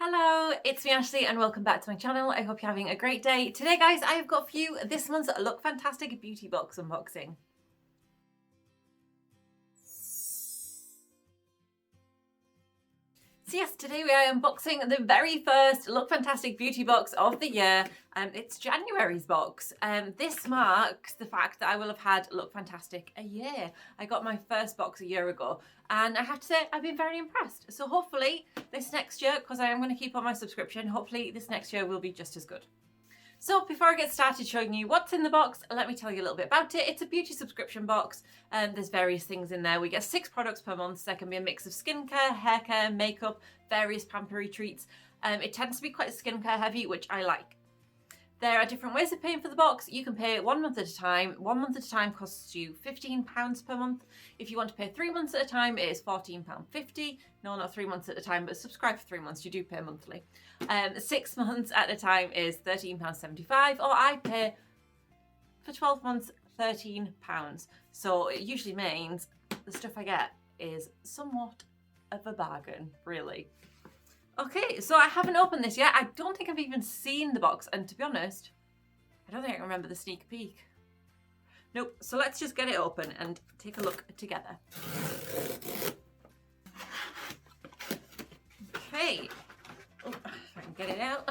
Hello, it's me Ashley and welcome back to my channel. I hope you're having a great day. Today guys, I have got for you this month's Look Fantastic beauty box unboxing. So yes, today we are unboxing the very first Look Fantastic beauty box of the year. It's January's box. This marks the fact that I will have had Look Fantastic a year. I got my first box a year ago and I have to say I've been very impressed. So hopefully this next year, because I am going to keep on my subscription, hopefully this next year will be just as good. So before I get started showing you what's in the box, let me tell you a little bit about it. It's a beauty subscription box and there's various things in there. We get 6 products per month. So there can be a mix of skincare, hair care, makeup, various pampery treats. It tends to be quite skincare heavy, which I like. There are different ways of paying for the box. You can pay 1 month at a time. 1 month at a time costs you £15 per month. If you want to pay 3 months at a time, it is £14.50. No, not 3 months at a time, but subscribe for 3 months. You do pay monthly. 6 months at a time is £13.75, or I pay for 12 months £13. So it usually means the stuff I get is somewhat of a bargain, really. Okay, so I haven't opened this yet. I don't think I've even seen the box, and to be honest, I don't think I can remember the sneak peek. Nope, so let's just get it open and take a look together. Okay, oh, if I can get it out.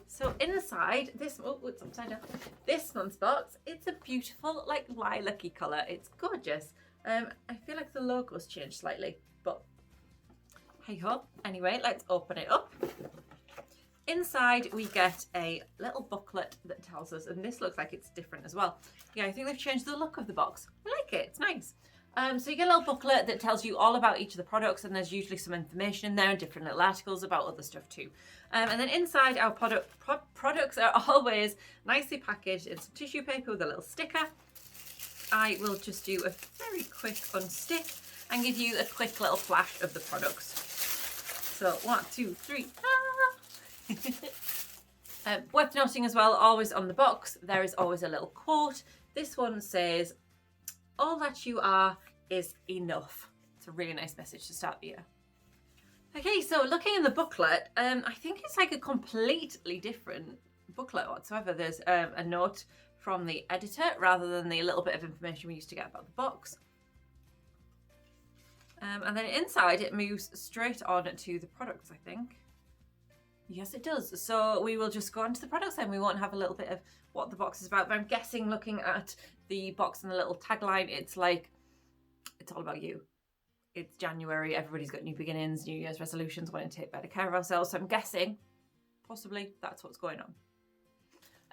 So inside this, oh, it's upside down. This month's box, it's a beautiful, like, lilac-y colour. It's gorgeous. I feel like the logo's changed slightly, but hey ho. Anyway, let's open it up. Inside we get a little booklet that tells us, and this looks like it's different as well. Yeah, I think they've changed the look of the box. I like it, it's nice. So you get a little booklet that tells you all about each of the products, and there's usually some information in there and different little articles about other stuff too. And then inside, our products are always nicely packaged in some tissue paper with a little sticker. I will just do a very quick unstick and give you a quick little flash of the products. So 1, 2, 3. Worth noting as well, always on the box, there is always a little quote. This one says, "All that you are is enough." It's a really nice message to start the year. Okay, so looking in the booklet, I think it's like a completely different booklet whatsoever. There's a note from the editor rather than the little bit of information we used to get about the box. And then inside it moves straight on to the products, I think. Yes, it does. So we will just go on to the products then. We won't have a little bit of what the box is about. But I'm guessing, looking at the box and the little tagline, it's like, it's all about you. It's January. Everybody's got new beginnings, New Year's resolutions, wanting to take better care of ourselves. So I'm guessing, possibly, that's what's going on.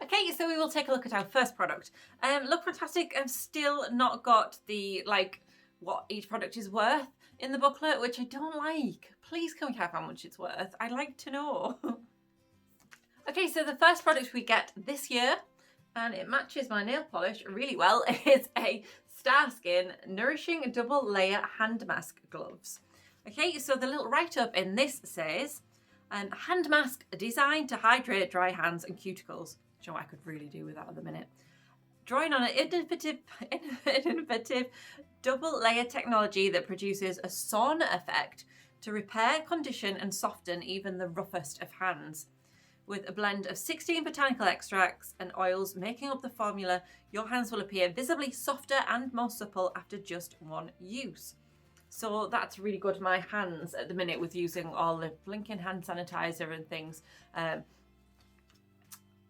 Okay, so we will take a look at our first product. Look Fantastic, I've still not got the, like, what each product is worth in the booklet, which I don't like. Please can we have how much it's worth? I'd like to know. Okay, so the first product we get this year, and it matches my nail polish really well, is a Star Skin Nourishing Double Layer Hand Mask Gloves. Okay, so the little write-up in this says, hand mask designed to hydrate dry hands and cuticles. Do you know what I could really do with that at the minute? Drawing on an innovative double layer technology that produces a sauna effect to repair, condition and soften even the roughest of hands. With a blend of 16 botanical extracts and oils making up the formula, your hands will appear visibly softer and more supple after just one use. So that's really good. My hands at the minute, with using all the blinking hand sanitizer and things,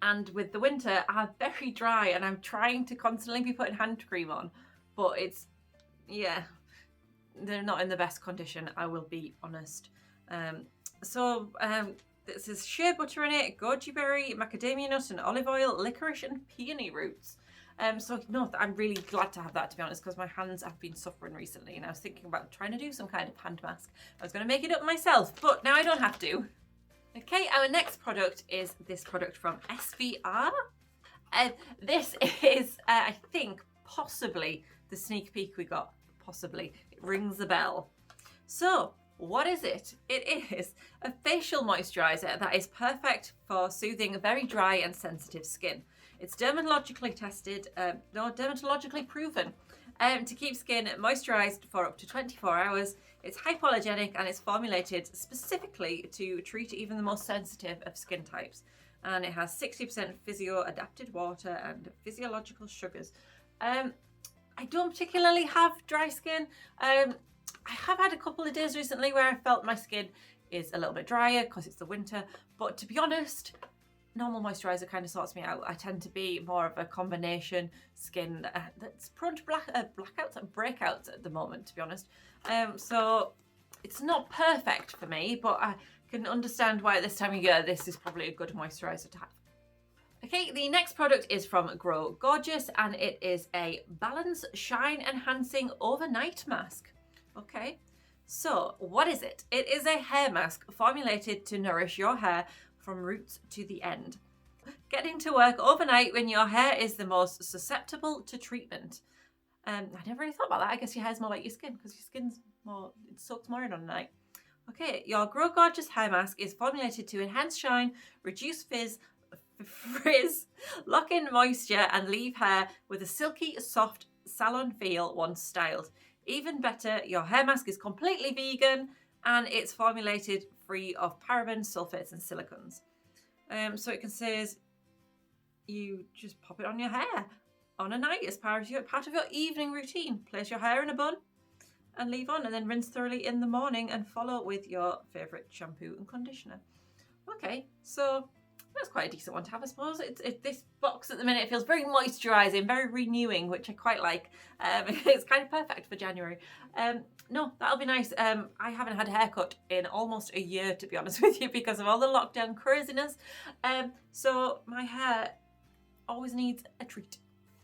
and with the winter, are very dry, and I'm trying to constantly be putting hand cream on, but it's, yeah, they're not in the best condition, I will be honest. This is shea butter in it, goji berry, macadamia nut and olive oil, licorice and peony roots. So no, I'm really glad to have that, to be honest, because my hands have been suffering recently, and I was thinking about trying to do some kind of hand mask. I was going to make it up myself, but now I don't have to. Okay, our next product is this product from SVR. This is, I think, possibly the sneak peek we got. Possibly. It rings a bell. So, what is it? It is a facial moisturizer that is perfect for soothing very dry and sensitive skin. It's dermatologically tested, dermatologically proven to keep skin moisturized for up to 24 hours. It's hypoallergenic and it's formulated specifically to treat even the most sensitive of skin types. And it has 60% physio-adapted water and physiological sugars. I don't particularly have dry skin. I have had a couple of days recently where I felt my skin is a little bit drier because it's the winter, but to be honest, normal moisturizer kind of sorts me out. I tend to be more of a combination skin that's prone to blackouts and breakouts at the moment, to be honest. So it's not perfect for me, but I can understand why at this time of year this is probably a good moisturizer to have. Okay, the next product is from Grow Gorgeous and it is a Balance Shine Enhancing Overnight Mask. Okay, so what is it? It is a hair mask formulated to nourish your hair from roots to the end. Getting to work overnight when your hair is the most susceptible to treatment. I never really thought about that. I guess your hair's more like your skin because your skin's more, it soaks more in on night. Okay, your Grow Gorgeous hair mask is formulated to enhance shine, reduce frizz, lock in moisture and leave hair with a silky, soft salon feel once styled. Even better, your hair mask is completely vegan and it's formulated free of parabens, sulfates and silicones. So it says you just pop it on your hair on a night as part of your evening routine. Place your hair in a bun and leave on, and then rinse thoroughly in the morning and follow with your favourite shampoo and conditioner. Okay, so that's quite a decent one to have, I suppose. This box at the minute feels very moisturising, very renewing, which I quite like. It's kind of perfect for January. No, that'll be nice. I haven't had a haircut in almost a year, to be honest with you, because of all the lockdown craziness. So my hair always needs a treat.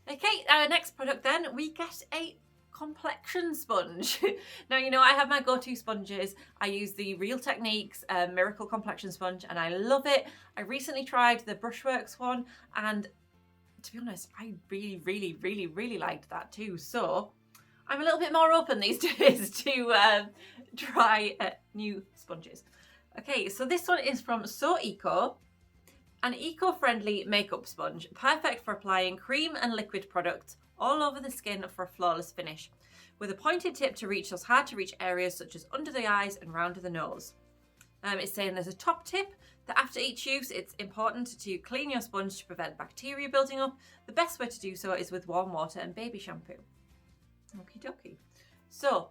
Okay, our next product then, we get a complexion sponge. Now, you know, I have my go-to sponges. I use the Real Techniques Miracle Complexion Sponge and I love it. I recently tried the Brushworks one and to be honest, I really liked that too. So I'm a little bit more open these days to try new sponges. Okay, so this one is from So Eco, an eco-friendly makeup sponge, perfect for applying cream and liquid products all over the skin for a flawless finish, with a pointed tip to reach those hard to reach areas such as under the eyes and round the nose. It's saying there's a top tip that after each use it's important to clean your sponge to prevent bacteria building up. The best way to do so is with warm water and baby shampoo. Okie dokie. So,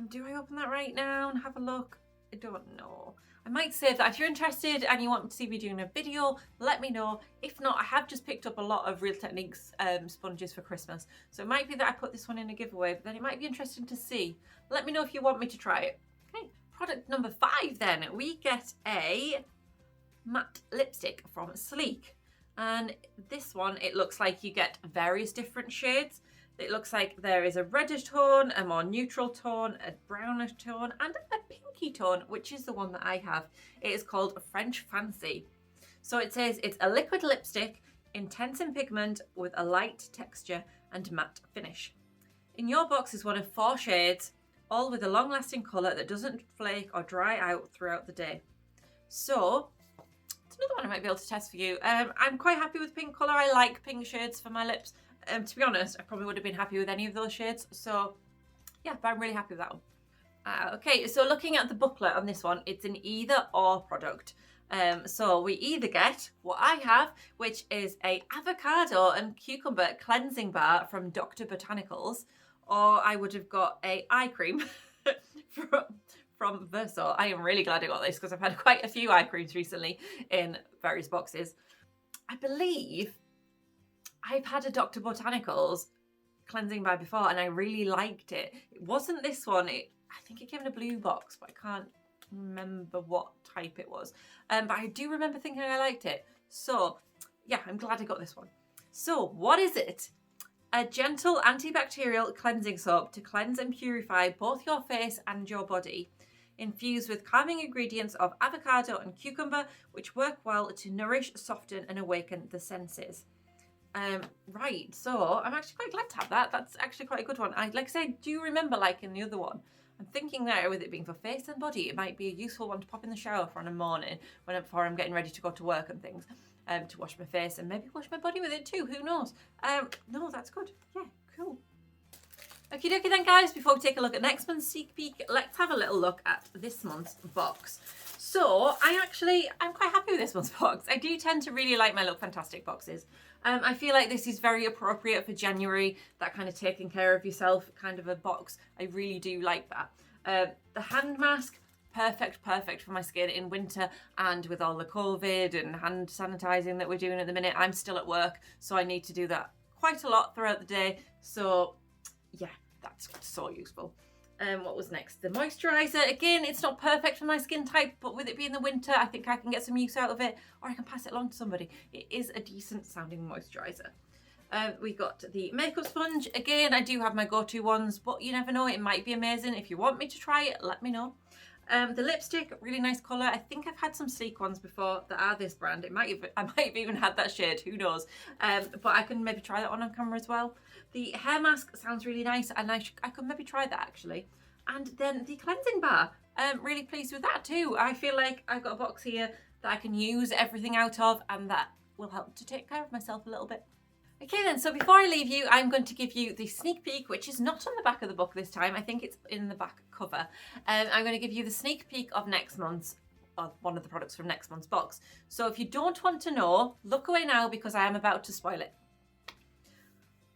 do I open that right now and have a look? I don't know. I might save that. If you're interested and you want to see me doing a video, let me know. If not, I have just picked up a lot of Real Techniques sponges for Christmas. So it might be that I put this one in a giveaway, but then it might be interesting to see. Let me know if you want me to try it. Okay, product number 5 then. We get a matte lipstick from Sleek. And this one, it looks like you get various different shades. It looks like there is a reddish tone, a more neutral tone, a brownish tone, and a pinky tone, which is the one that I have. It is called French Fancy. So it says it's a liquid lipstick, intense in pigment, with a light texture and matte finish. In your box is one of 4 shades, all with a long-lasting colour that doesn't flake or dry out throughout the day. So it's another one I might be able to test for you. I'm quite happy with pink colour. I like pink shades for my lips. To be honest, I probably would have been happy with any of those shades. So yeah, but I'm really happy with that one. Okay, so looking at the booklet on this one, it's an either or product. So we either get what I have, which is a avocado and cucumber cleansing bar from Dr. Botanicals, or I would have got a eye cream from Verso. I am really glad I got this because I've had quite a few eye creams recently in various boxes. I believe I've had a Dr. Botanicals cleansing bar before and I really liked it. It wasn't this one. I think it came in a blue box, but I can't remember what type it was. But I do remember thinking I liked it. So yeah, I'm glad I got this one. So what is it? A gentle antibacterial cleansing soap to cleanse and purify both your face and your body, infused with calming ingredients of avocado and cucumber, which work well to nourish, soften and awaken the senses. Right, so I'm actually quite glad to have that. That's actually quite a good one. Like I said, do you remember liking the other one? I'm thinking there, with it being for face and body, it might be a useful one to pop in the shower for in the morning before I'm getting ready to go to work and things, to wash my face and maybe wash my body with it too. Who knows? No, that's good. Yeah, cool. Okie dokie then guys, before we take a look at next month's sneak peek, let's have a little look at this month's box. So I'm quite happy with this month's box. I do tend to really like my LookFantastic boxes. I feel like this is very appropriate for January, that kind of taking care of yourself kind of a box. I really do like that. The hand mask, perfect for my skin in winter, and with all the COVID and hand sanitizing that we're doing at the minute, I'm still at work, so I need to do that quite a lot throughout the day. So yeah, that's so useful. What was next? The moisturizer. Again, it's not perfect for my skin type, but with it being the winter, I think I can get some use out of it, or I can pass it along to somebody. It is a decent sounding moisturizer. We got the makeup sponge. Again, I do have my go-to ones, but you never know, it might be amazing. If you want me to try it, let me know. The lipstick, really nice colour. I think I've had some sleek ones before that are this brand. I might have even had that shade, who knows. But I can maybe try that on camera as well. The hair mask sounds really nice, and I could maybe try that actually. And then the cleansing bar, really pleased with that too. I feel like I've got a box here that I can use everything out of, and that will help to take care of myself a little bit. Okay then, so before I leave you, I'm going to give you the sneak peek, which is not on the back of the book this time. I think it's in the back cover. I'm going to give you the sneak peek of next month's, of one of the products from next month's box. So if you don't want to know, look away now because I am about to spoil it.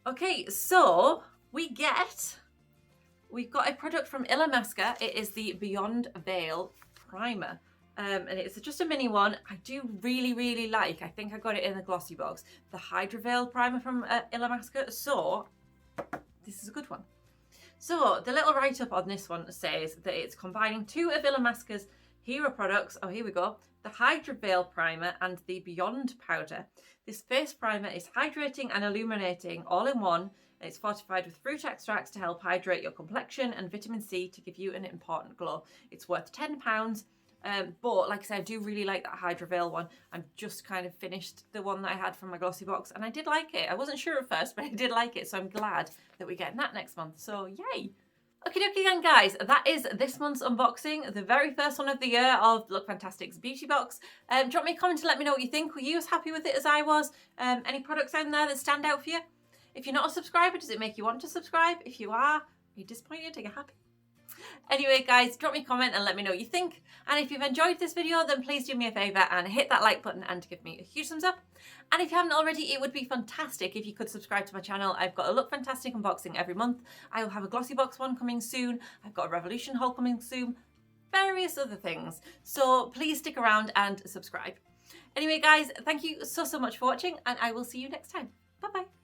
Okay, so we've got a product from Illamasqua. It is the Beyond Veil Primer. And it's just a mini one. I do really like, I think I got it in the glossy box, the Hydra Veil Primer from Illamasqua. So this is a good one. So the little write-up on this one says that it's combining two of Illamasqua's hero products. Oh, here we go. The Hydra Veil Primer and the Beyond Powder. This face primer is hydrating and illuminating all in one. And it's fortified with fruit extracts to help hydrate your complexion and vitamin C to give you an important glow. It's worth £10. But like I said, I do really like that Hydra Veil one. I'm just kind of finished the one that I had from my glossy box, and I did like it. I wasn't sure at first, but I did like it, so I'm glad that we're getting that next month. So yay! Okie dokie then guys, that is this month's unboxing, the very first one of the year of LookFantastic's beauty box. Drop me a comment to let me know what you think. Were you as happy with it as I was? Any products out there that stand out for you? If you're not a subscriber, does it make you want to subscribe? If you are you disappointed? Are you happy? Anyway guys, drop me a comment and let me know what you think. And if you've enjoyed this video, then please do me a favour and hit that like button and give me a huge thumbs up. And if you haven't already, it would be fantastic if you could subscribe to my channel. I've got a LookFantastic unboxing every month. I will have a glossy box one coming soon. I've got a Revolution haul coming soon. Various other things. So please stick around and subscribe. Anyway guys, thank you so much for watching, and I will see you next time. Bye bye.